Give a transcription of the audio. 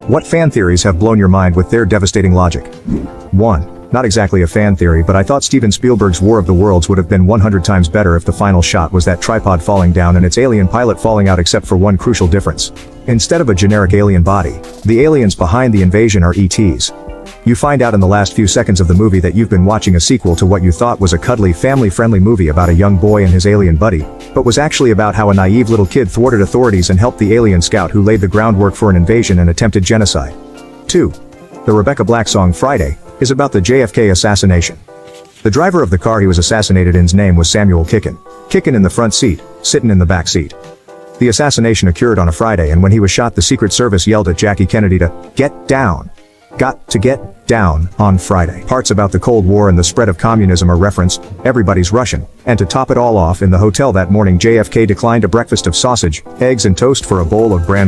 What fan theories have blown your mind with their devastating logic? 1. Not exactly a fan theory, but I thought Steven Spielberg's War of the Worlds would have been 100 times better if the final shot was that tripod falling down and its alien pilot falling out, except for one crucial difference. Instead of a generic alien body, the aliens behind the invasion are ETs. You find out in the last few seconds of the movie that you've been watching a sequel to what you thought was a cuddly, family-friendly movie about a young boy and his alien buddy, but was actually about how a naive little kid thwarted authorities and helped the alien scout who laid the groundwork for an invasion and attempted genocide. 2. The Rebecca Black song Friday is about the JFK assassination. The driver of the car he was assassinated in's name was Samuel Kickin. Kickin in the front seat, sittin' in the back seat. The assassination occurred on a Friday, and when he was shot, the Secret Service yelled at Jackie Kennedy to get down. Got to get down on Friday. Parts about the Cold War and the spread of communism are referenced. Everybody's Russian. And to top it all off, in the hotel that morning, JFK declined a breakfast of sausage, eggs and toast for a bowl of brand